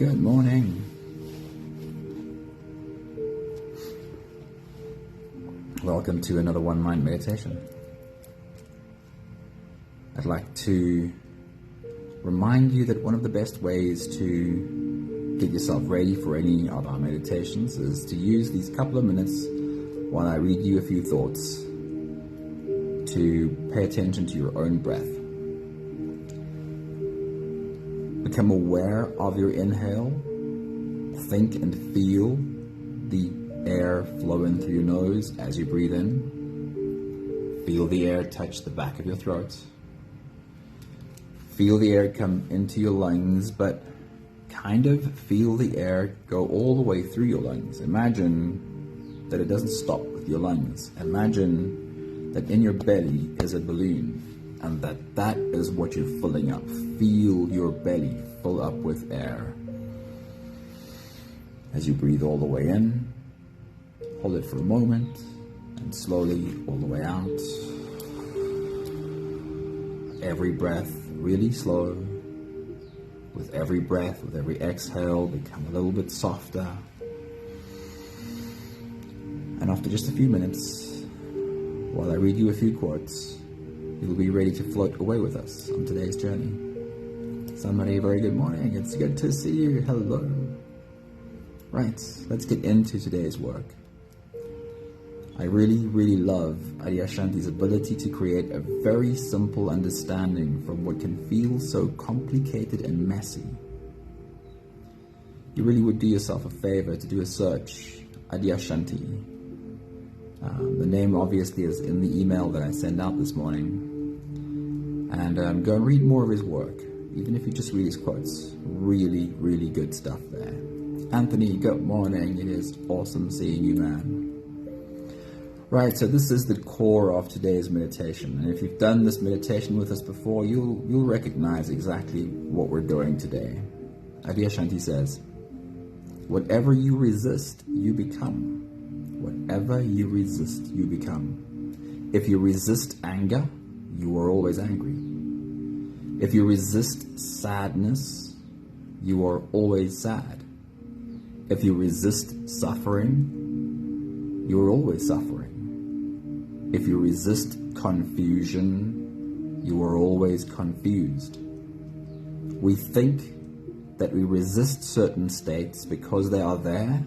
Good morning. Welcome to another One Mind meditation. I'd like to remind you that one of the best ways to get yourself ready for any of our meditations is to use these couple of minutes while I read you a few thoughts to pay attention to your own breath. Become aware of your inhale. Think and feel the air flowing through your nose as you breathe in. Feel the air touch the back of your throat. Feel the air come into your lungs, but kind of feel the air go all the way through your lungs. Imagine that it doesn't stop with your lungs. Imagine that in your belly is a balloon, and that is what you're filling up. Feel your belly fill up with air. As you breathe all the way in, hold it for a moment, and slowly all the way out. Every breath really slow. With every breath, with every exhale, become a little bit softer. And after just a few minutes, while I read you a few quotes, you'll be ready to float away with us on today's journey. Somebody, very good morning. It's good to see you. Hello. Right, let's get into today's work. I really love Adyashanti's ability to create a very simple understanding from what can feel so complicated and messy. You really would do yourself a favor to do a search, Adyashanti. The name obviously is in the email that I sent out this morning. And go and read more of his work, even if you just read his quotes. Really good stuff there. Anthony, good morning. It is awesome seeing you, man. Right, so this is the core of today's meditation. And if you've done this meditation with us before, you'll recognize exactly what we're doing today. Adyashanti says, whatever you resist, you become. Whatever you resist, you become. If you resist anger, you are always angry. If you resist sadness, you are always sad. If you resist suffering, you are always suffering. If you resist confusion, you are always confused. We think that we resist certain states because they are there.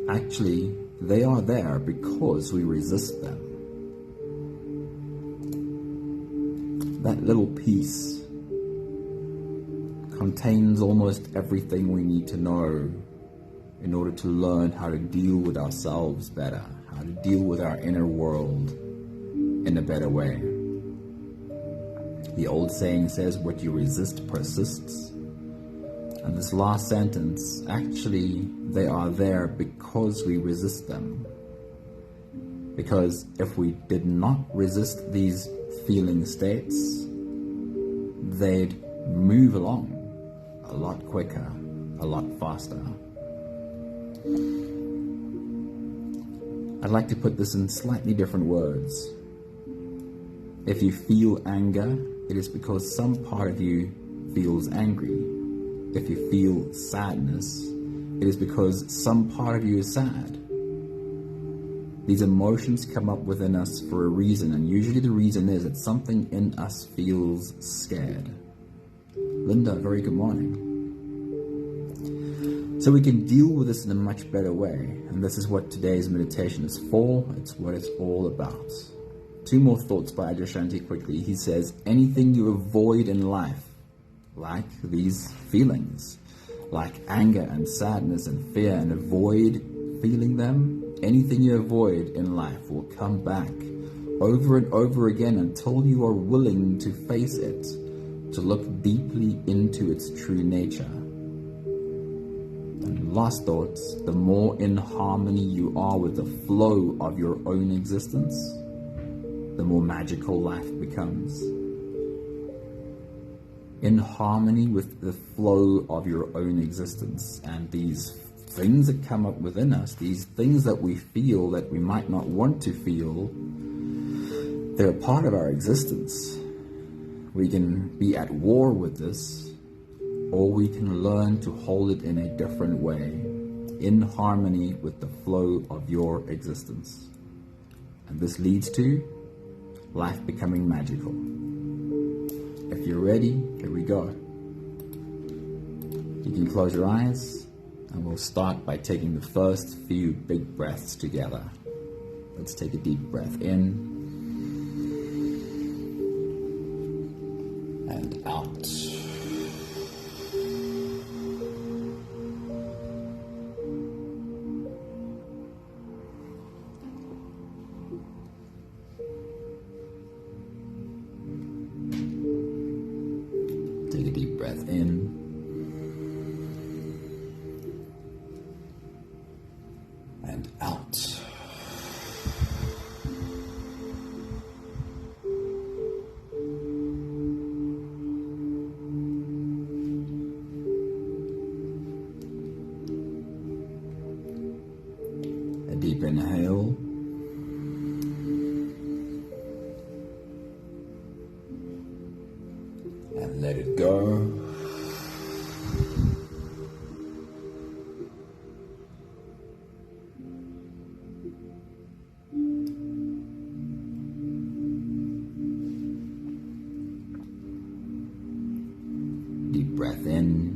Actually, they are there because we resist them. That little piece contains almost everything we need to know in order to learn how to deal with ourselves better, how to deal with our inner world in a better way. The old saying says, what you resist persists. And this last sentence, actually, they are there because we resist them. Because if we did not resist these feeling states, they'd move along a lot quicker, a lot faster. I'd like to put this in slightly different words. If you feel anger, it is because some part of you feels angry. If you feel sadness, it is because some part of you is sad. These emotions come up within us for a reason, and usually the reason is that something in us feels scared. Linda, very good morning. So we can deal with this in a much better way, and this is what today's meditation is for. It's what it's all about. Two more thoughts by Adyashanti quickly. He says, anything you avoid in life, like these feelings, like anger and sadness and fear, and avoid feeling them, anything you avoid in life will come back over and over again until you are willing to face it, to look deeply into its true nature. And last thoughts, the more in harmony you are with the flow of your own existence, the more magical life becomes. In harmony with the flow of your own existence, and these things that come up within us, these things that we feel that we might not want to feel, they're a part of our existence. We can be at war with this, or we can learn to hold it in a different way, in harmony with the flow of your existence. And this leads to life becoming magical. If you're ready, here we go. You can close your eyes, and we'll start by taking the first few big breaths together. Let's take a deep breath in and out. Take a deep breath in and out. A deep inhale. And let it go. Deep breath in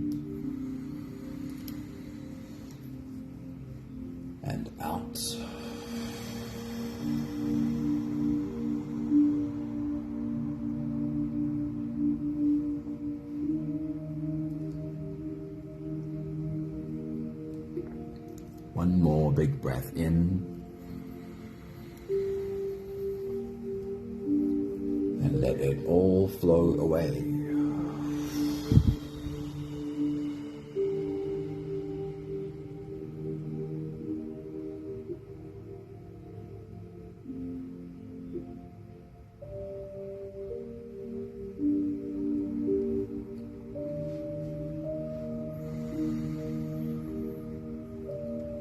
and out. One more big breath in and let it all flow away.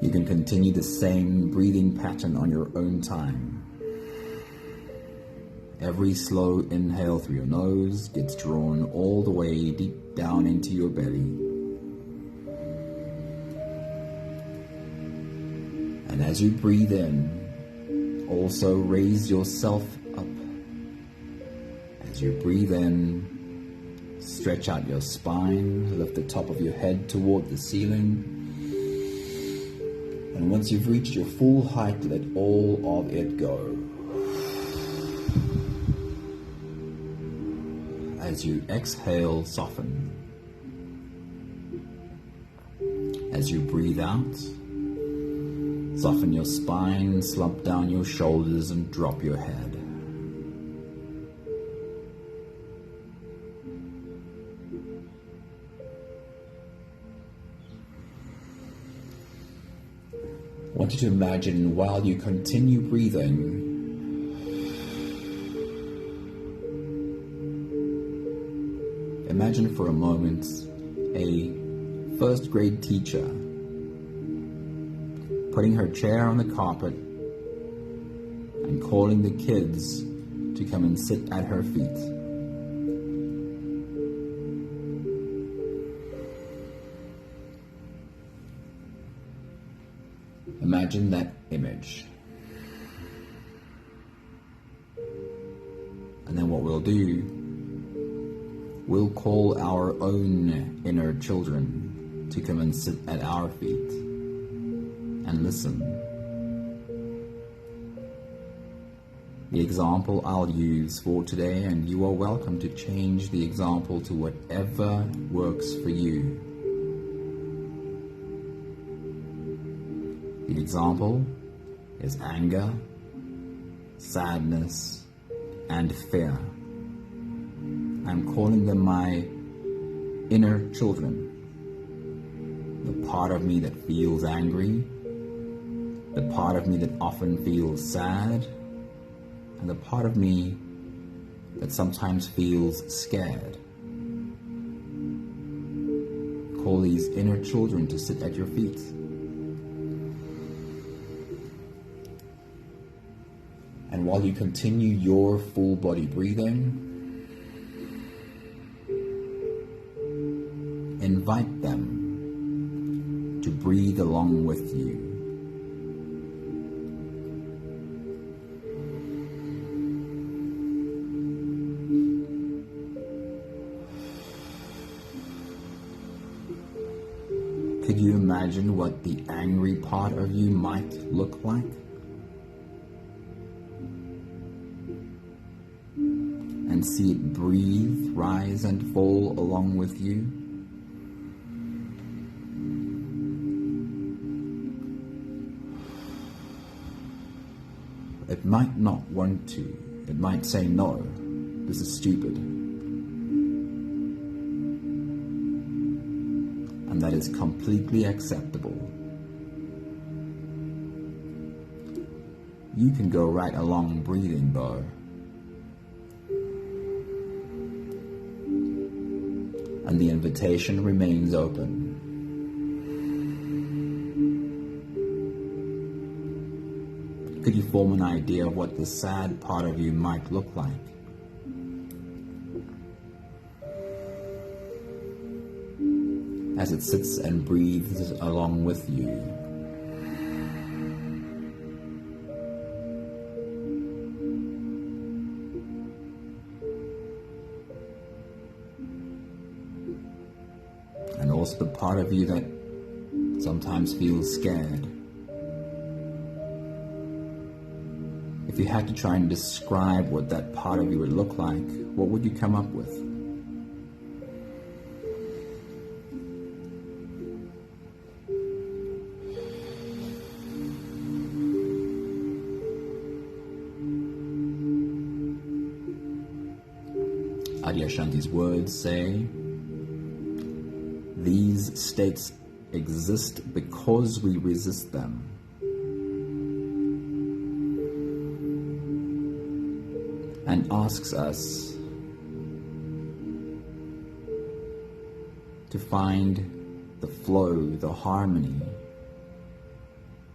You can continue the same breathing pattern on your own time. Every slow inhale through your nose gets drawn all the way deep down into your belly. And as you breathe in, also raise yourself up. As you breathe in, stretch out your spine, lift the top of your head toward the ceiling. And once you've reached your full height, let all of it go. As you exhale, soften. As you breathe out, soften your spine, slump down your shoulders, and drop your head. I want you to imagine while you continue breathing, imagine for a moment a first grade teacher putting her chair on the carpet and calling the kids to come and sit at her feet. Imagine that image. And then what we'll do, we'll call our own inner children to come and sit at our feet and listen. The example I'll use for today, and you are welcome to change the example to whatever works for you. The example is anger, sadness, and fear. I'm calling them my inner children. The part of me that feels angry, the part of me that often feels sad, and the part of me that sometimes feels scared. Call these inner children to sit at your feet. And while you continue your full body breathing, invite them to breathe along with you. Could you imagine what the angry part of you might look like? And see it breathe, rise and fall along with you. It might not want to. It might say, no, this is stupid. And that is completely acceptable. You can go right along breathing though. And the invitation remains open. Could you form an idea of what the sad part of you might look like? As it sits and breathes along with you. And also the part of you that sometimes feels scared. If you had to try and describe what that part of you would look like, what would you come up with? Adyashanti's words say, these states exist because we resist them. And asks us to find the flow, the harmony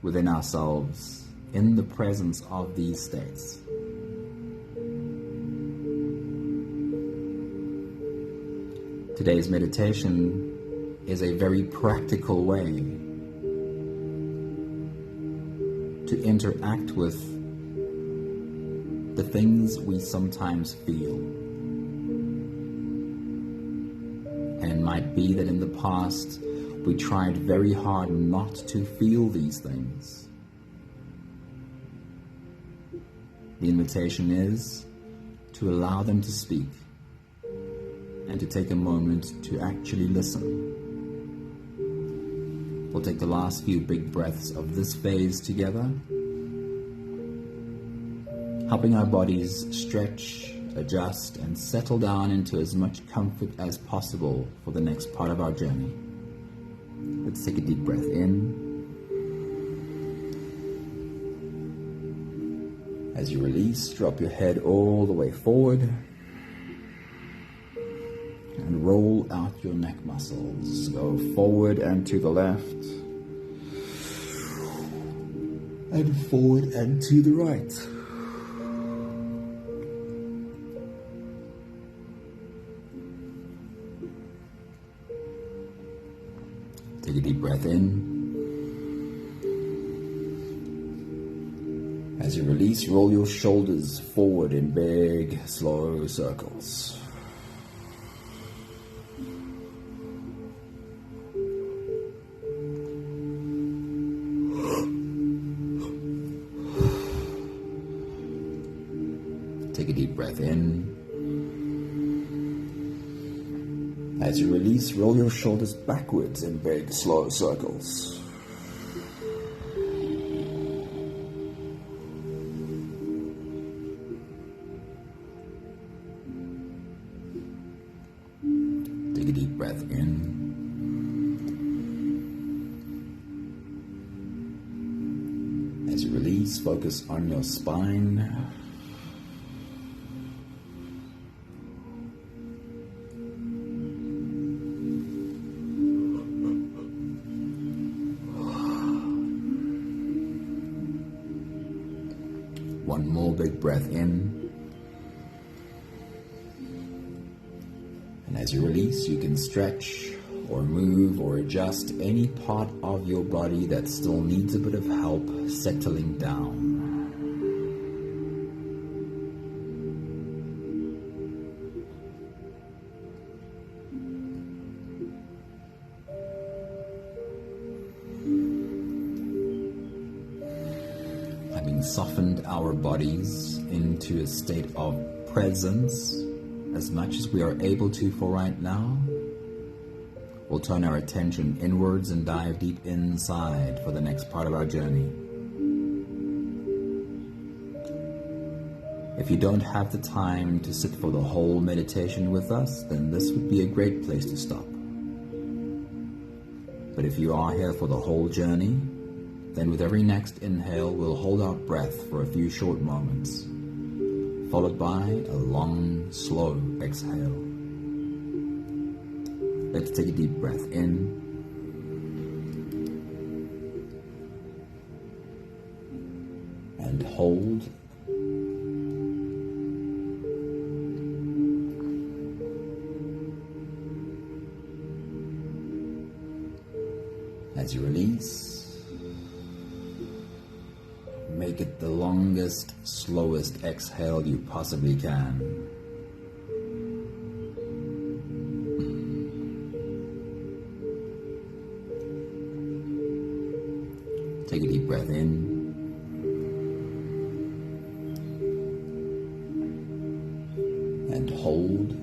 within ourselves in the presence of these states. Today's meditation is a very practical way to interact with the things we sometimes feel. And it might be that in the past we tried very hard not to feel these things. The invitation is to allow them to speak and to take a moment to actually listen. We'll take the last few big breaths of this phase together, helping our bodies stretch, adjust, and settle down into as much comfort as possible for the next part of our journey. Let's take a deep breath in. As you release, drop your head all the way forward and roll out your neck muscles. Go forward and to the left, and forward and to the right. Take a deep breath in. As you release, roll your shoulders forward in big, slow circles. Take a deep breath in. As you release, roll your shoulders backwards in big, slow circles. Take a deep breath in. As you release, focus on your spine. One more big breath in. And as you release, you can stretch, or move or adjust any part of your body that still needs a bit of help settling down. Having softened our bodies into a state of presence as much as we are able to for right now, we'll turn our attention inwards and dive deep inside for the next part of our journey. If you don't have the time to sit for the whole meditation with us, then this would be a great place to stop. But if you are here for the whole journey, then with every next inhale, we'll hold our breath for a few short moments, followed by a long, slow exhale. Let's take a deep breath in and hold. As you release, make it the longest, slowest exhale you possibly can. Take a deep breath in and hold.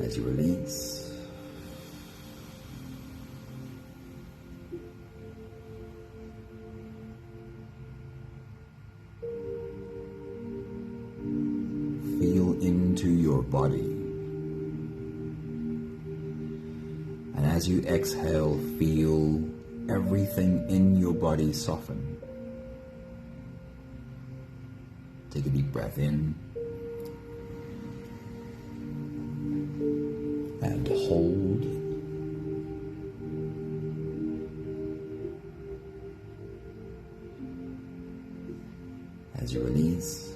As you release, feel into your body, and as you exhale, feel everything in your body soften. Take a deep breath in and hold. As you release,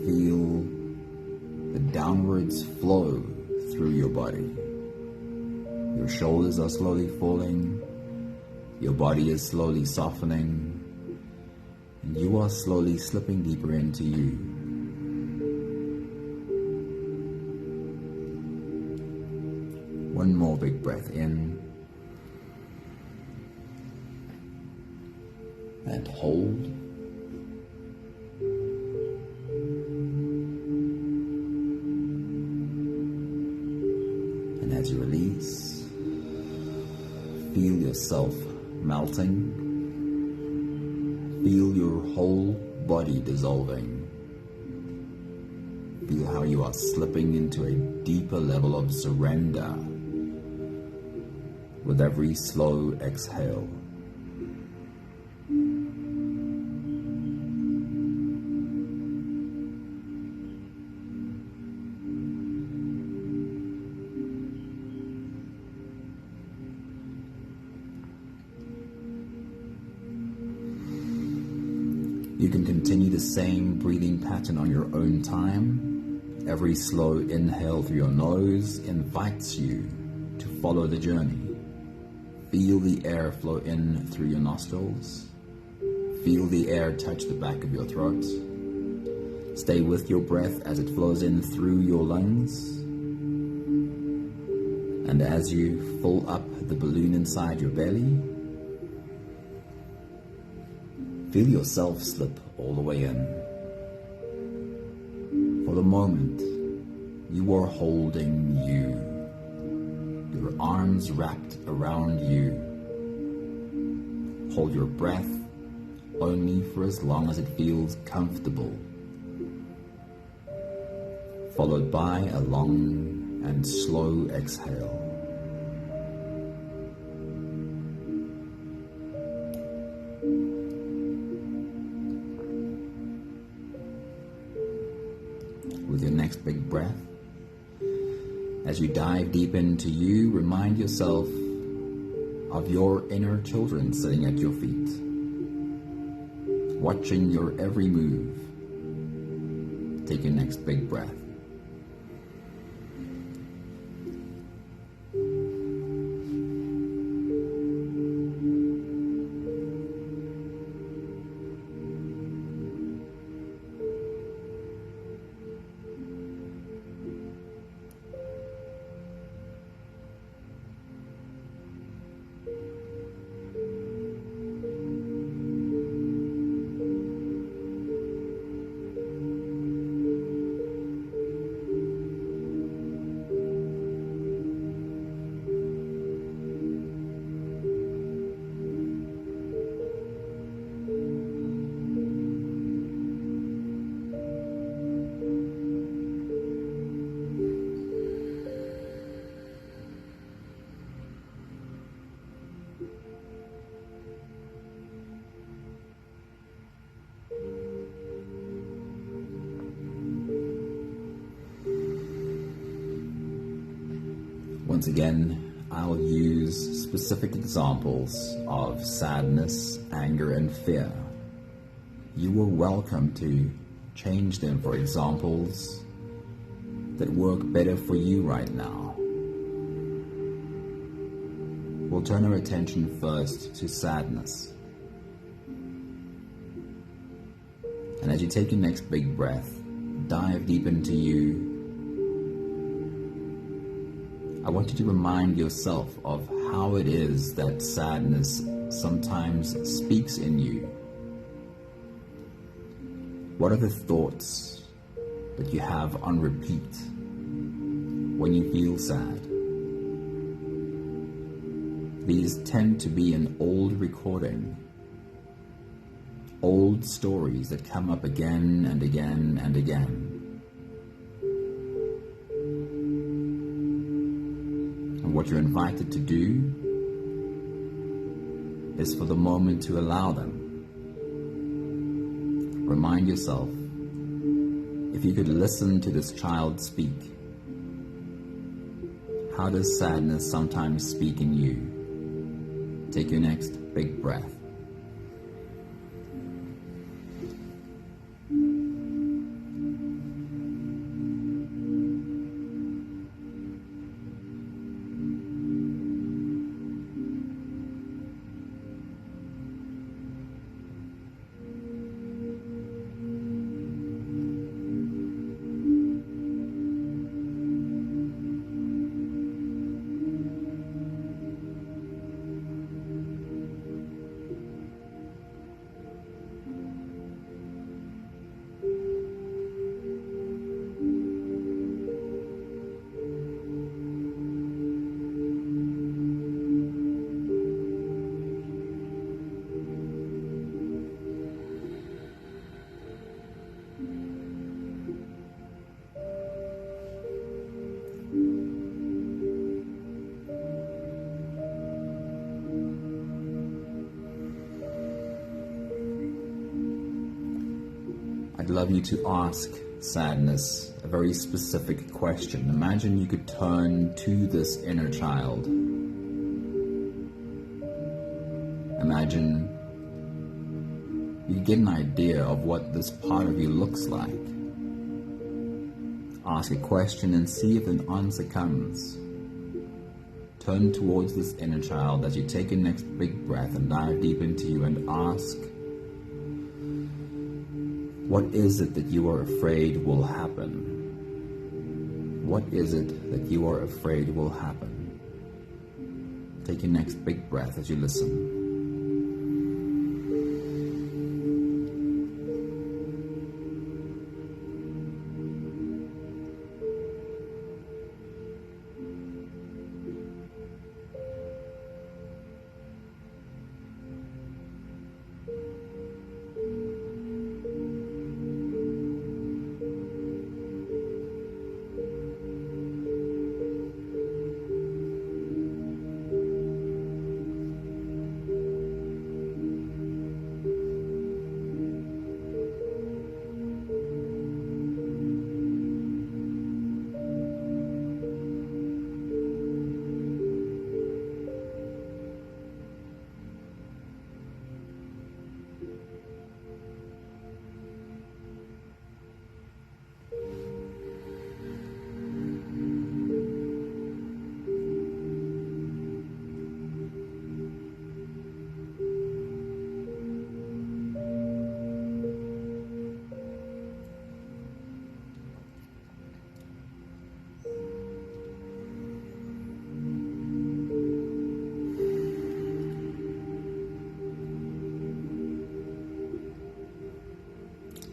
feel the downwards flow through your body. Your shoulders are slowly falling, your body is slowly softening, and you are slowly slipping deeper into you. One more big breath in and hold. And as you release, feel yourself melting. Feel your whole body dissolving. Feel how you are slipping into a deeper level of surrender with every slow exhale. You can continue the same breathing pattern on your own time. Every slow inhale through your nose invites you to follow the journey. Feel the air flow in through your nostrils. Feel the air touch the back of your throat. Stay with your breath as it flows in through your lungs. And as you fill up the balloon inside your belly, feel yourself slip all the way in. For the moment, you are holding you. Your arms wrapped around you. Hold your breath only for as long as it feels comfortable, followed by a long and slow exhale. With your next big breath, as you dive deep into you, remind yourself of your inner children sitting at your feet, watching your every move. Take your next big breath. Once again, I'll use specific examples of sadness, anger, and fear. You are welcome to change them for examples that work better for you right now. We'll turn our attention first to sadness. And as you take your next big breath, dive deep into you. I want you to remind yourself of how it is that sadness sometimes speaks in you. What are the thoughts that you have on repeat when you feel sad? These tend to be an old recording, old stories that come up again and again and again. And what you're invited to do is for the moment to allow them. Remind yourself, if you could listen to this child speak, how does sadness sometimes speak in you? Take your next big breath. I'd love you to ask sadness a very specific question. Imagine you could turn to this inner child. Imagine you could get an idea of what this part of you looks like. Ask a question and see if an answer comes. Turn towards this inner child as you take your next big breath and dive deep into you and ask, what is it that you are afraid will happen? What is it that you are afraid will happen? Take your next big breath as you listen.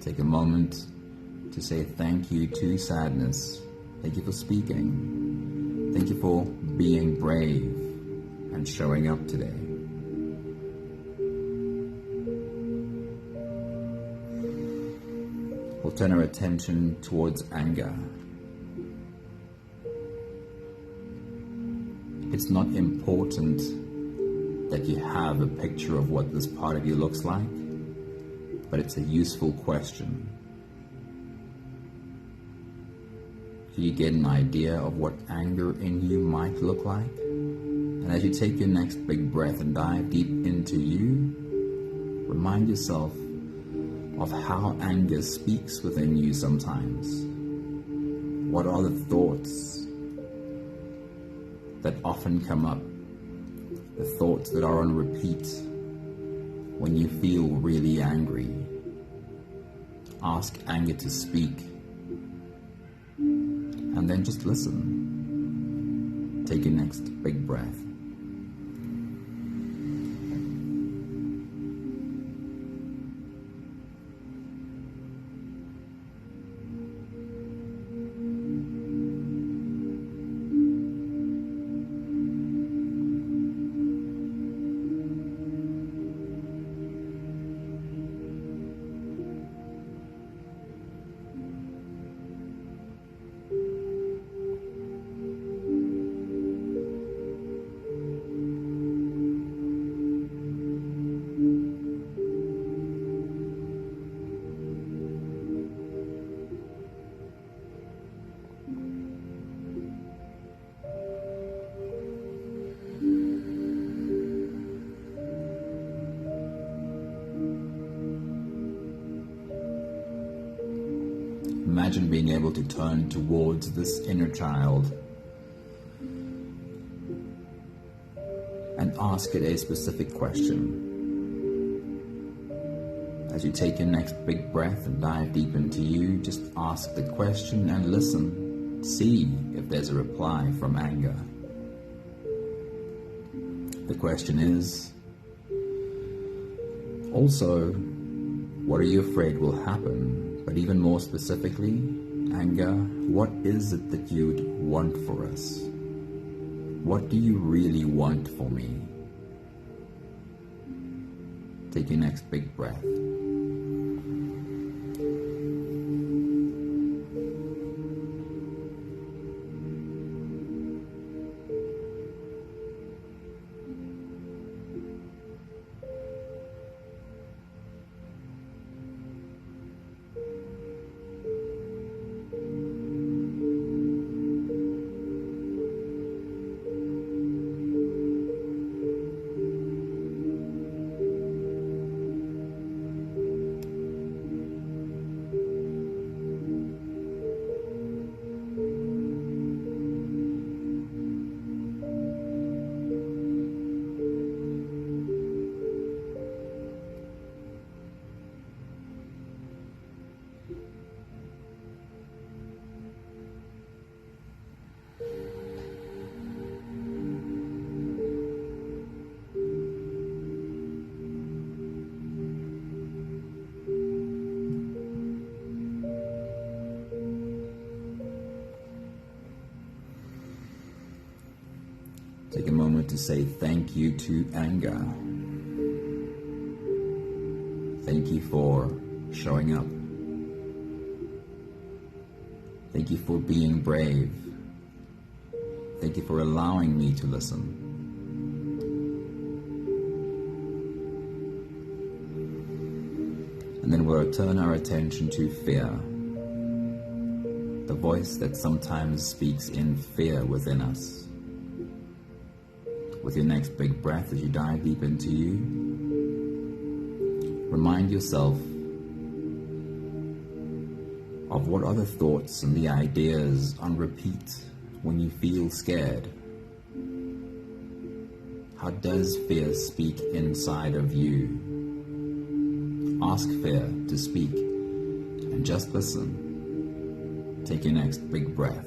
Take a moment to say thank you to sadness. Thank you for speaking. Thank you for being brave and showing up today. We'll turn our attention towards anger. It's not important that you have a picture of what this part of you looks like, but it's a useful question. Do you get an idea of what anger in you might look like? And as you take your next big breath and dive deep into you, remind yourself of how anger speaks within you sometimes. What are the thoughts that often come up? The thoughts that are on repeat when you feel really angry. Ask anger to speak, and then just listen. Take your next big breath. Imagine being able to turn towards this inner child and ask it a specific question. As you take your next big breath and dive deep into you, just ask the question and listen. See if there's a reply from anger. The question is, also, what are you afraid will happen? But even more specifically, anger, what is it that you'd want for us? What do you really want for me? Take your next big breath. Take a moment to say thank you to anger. Thank you for showing up. Thank you for being brave. Thank you for allowing me to listen. And then we'll turn our attention to fear. The voice that sometimes speaks in fear within us. With your next big breath as you dive deep into you, remind yourself of what are the thoughts and the ideas on repeat when you feel scared. How does fear speak inside of you? Ask fear to speak and just listen. Take your next big breath.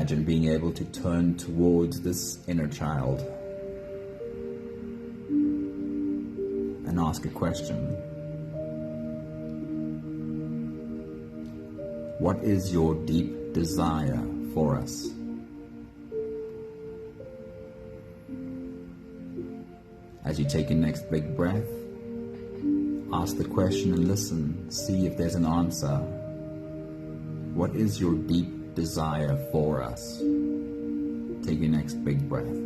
Imagine being able to turn towards this inner child and ask a question. What is your deep desire for us? As you take your next big breath, ask the question and listen. See if there's an answer. What is your deep desire for us? Take your next big breath.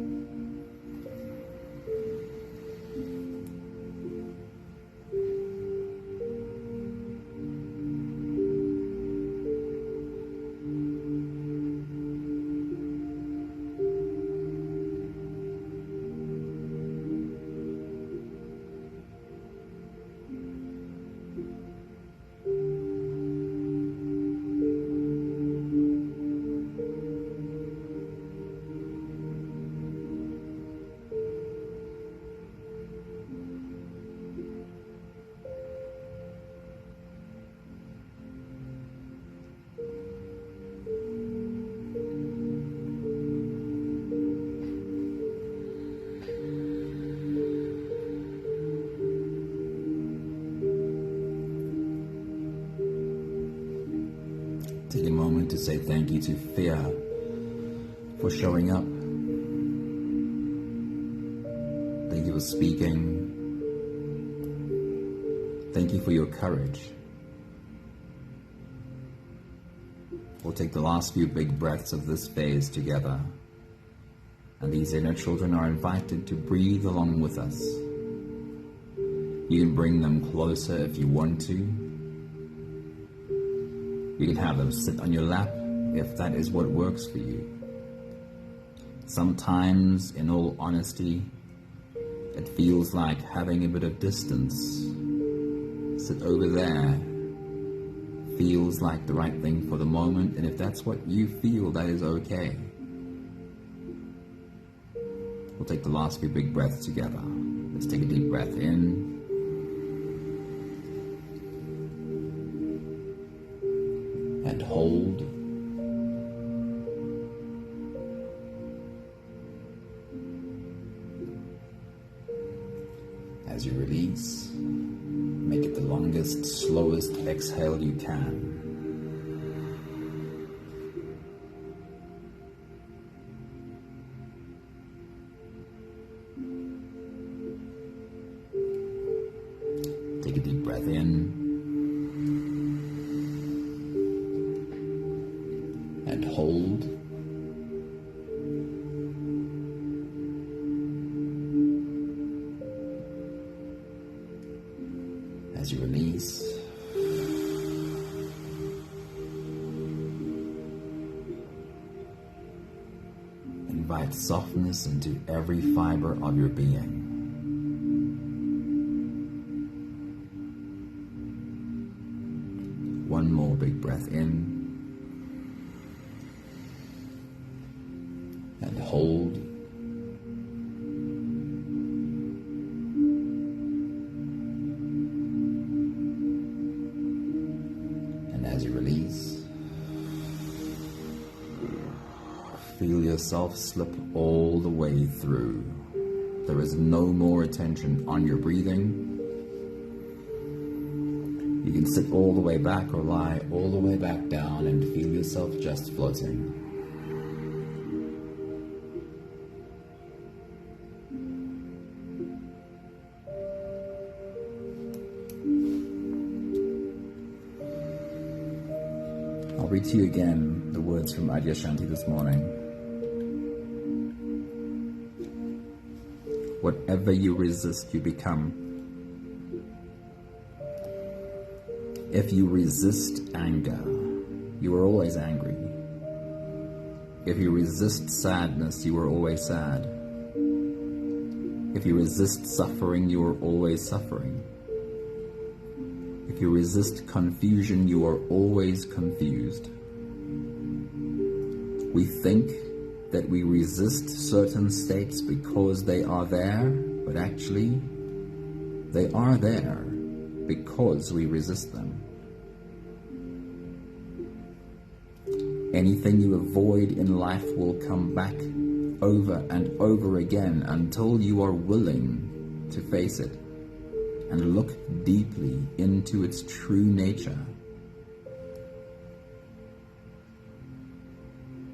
Take a moment to say thank you to fear for showing up. Thank you for speaking. Thank you for your courage. We'll take the last few big breaths of this phase together, and these inner children are invited to breathe along with us. You can bring them closer if you want to. You can have them sit on your lap if that is what works for you. Sometimes, in all honesty, it feels like having a bit of distance. Sit over there feels like the right thing for the moment, and if that's what you feel, that is okay. We'll take the last few big breaths together. Let's take a deep breath in. And hold. As you release, make it the longest, slowest exhale you can. Take a deep breath in. And hold. As you release, invite softness into every fiber of your being. One more big breath in. And hold. And as you release, feel yourself slip all the way through. There is no more attention on your breathing. You can sit all the way back or lie all the way back down and feel yourself just floating. I'll read to you again the words from Adyashanti this morning. Whatever you resist, you become. If you resist anger, you are always angry. If you resist sadness, you are always sad. If you resist suffering, you are always suffering. If you resist confusion, you are always confused. We think that we resist certain states because they are there, but actually, they are there because we resist them. Anything you avoid in life will come back over and over again until you are willing to face it and look deeply into its true nature.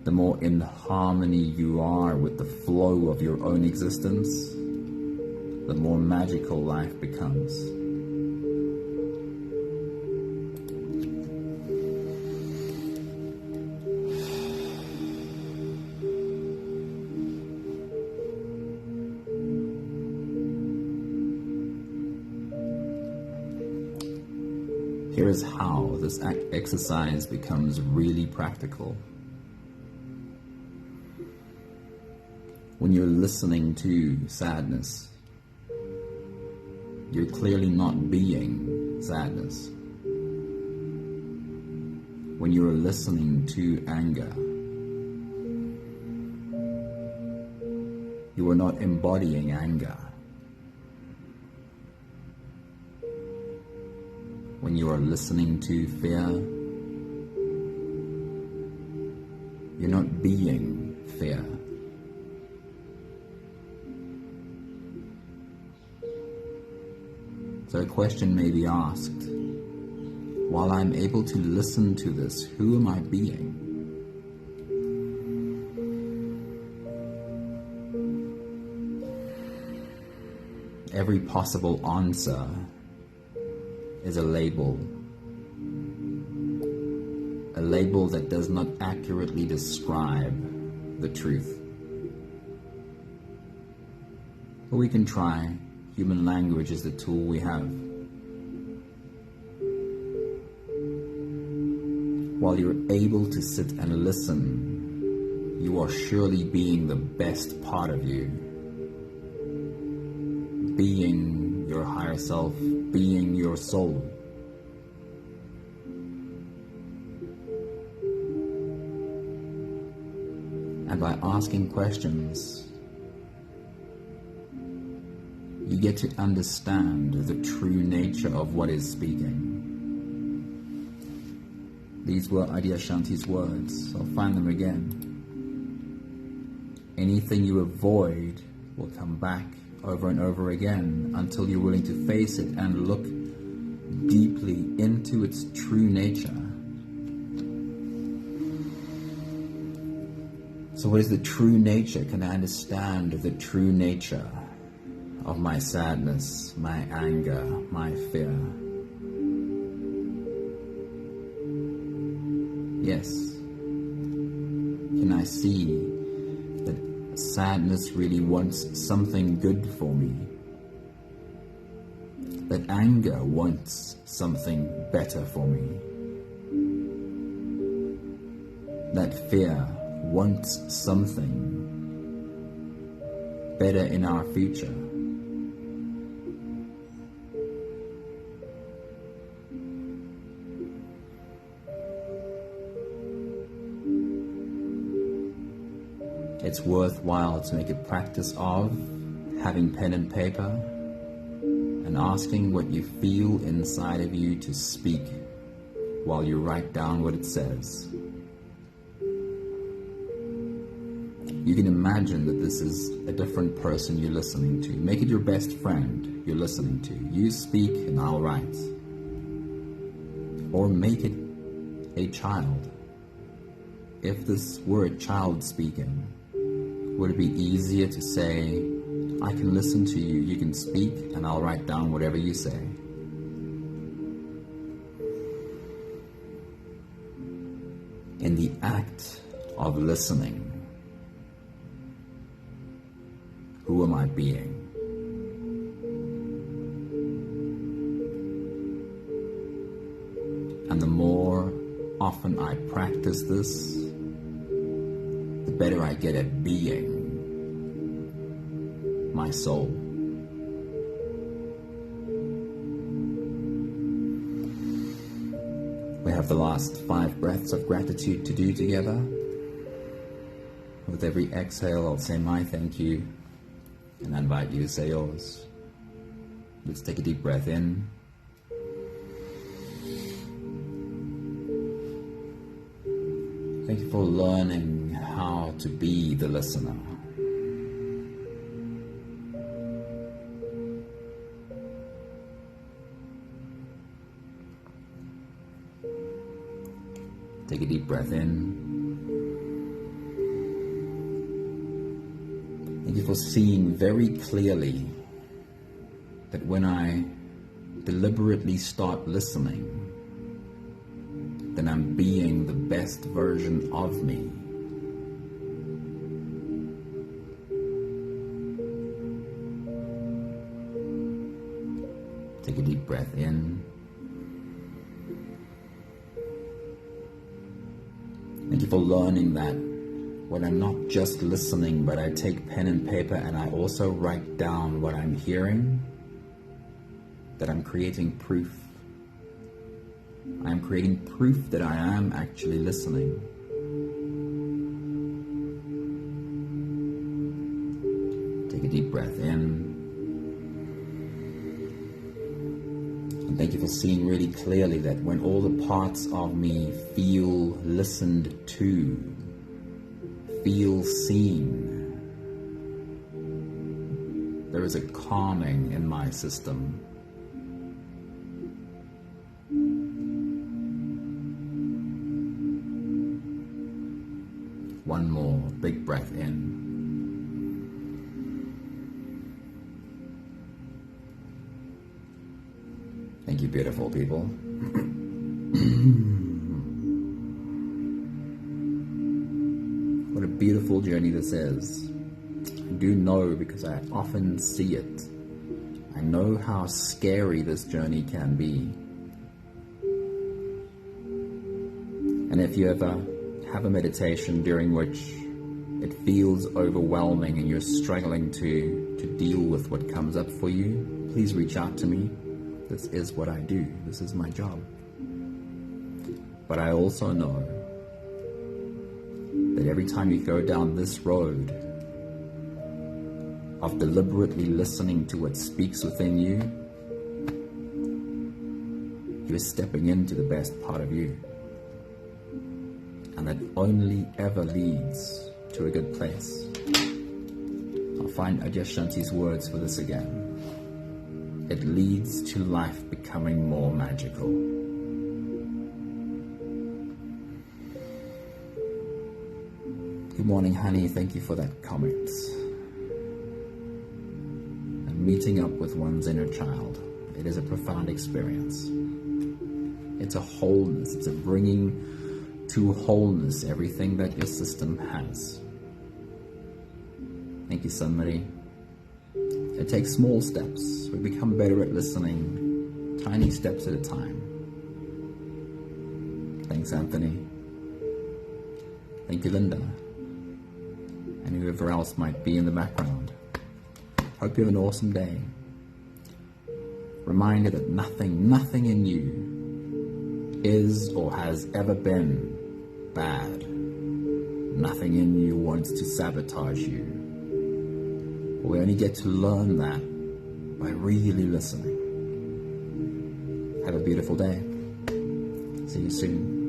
The more in harmony you are with the flow of your own existence, the more magical life becomes. Here is how this exercise becomes really practical. When you're listening to sadness, you're clearly not being sadness. When you're listening to anger, you are not embodying anger. When you are listening to fear, you're not being fear. So a question may be asked, while I'm able to listen to this, who am I being? Every possible answer is a label that does not accurately describe the truth. But we can try. Human language is the tool we have. While you're able to sit and listen, you are surely being the best part of you. Being your higher self, being your soul. And by asking questions, you get to understand the true nature of what is speaking. These were Adyashanti's words. I'll find them again. Anything you avoid will come back over and over again until you're willing to face it and look deeply into its true nature. So what is the true nature? Can I understand the true nature of my sadness, my anger, my fear? Yes. Can I see that sadness really wants something good for me? That anger wants something better for me? That fear wants something better in our future? It's worthwhile to make a practice of having pen and paper and asking what you feel inside of you to speak while you write down what it says. You can imagine that this is a different person you're listening to. Make it your best friend you're listening to. You speak and I'll write. Or make it a child. If this were a child speaking, would it be easier to say, I can listen to you, you can speak, and I'll write down whatever you say? In the act of listening, who am I being? And the more often I practice this, the better I get at being my soul. We have the last 5 breaths of gratitude to do together. With every exhale, I'll say my thank you, and I invite you to say yours. Let's take a deep breath in. Thank you for learning how to be the listener. Take a deep breath in. Thank you for seeing very clearly that when I deliberately start listening, then I'm being the best version of me. Take a deep breath in. Thank you for learning that when I'm not just listening, but I take pen and paper and I also write down what I'm hearing, that I'm creating proof. I'm creating proof that I am actually listening. Take a deep breath in. And thank you for seeing really clearly that when all the parts of me feel listened to, feel seen, there is a calming in my system. One more big breath in. Thank you, beautiful people. What a beautiful journey this is. I do know because I often see it. I know how scary this journey can be. And if you ever have a meditation during which it feels overwhelming and you're struggling to deal with what comes up for you, please reach out to me. This is what I do. This is my job. But I also know that every time you go down this road of deliberately listening to what speaks within you, you're stepping into the best part of you. And that only ever leads to a good place. I'll find Adyashanti's words for this again. It leads to life becoming more magical. Good morning, honey. Thank you for that comment. And meeting up with one's inner child, it is a profound experience. It's a wholeness. It's a bringing to wholeness everything that your system has. Thank you, Sunmari. It takes small steps. We become better at listening, tiny steps at a time. Thanks, Anthony. Thank you, Linda. And whoever else might be in the background. Hope you have an awesome day. Reminder that nothing in you is or has ever been bad. Nothing in you wants to sabotage you. We only get to learn that by really listening. Have a beautiful day. See you soon.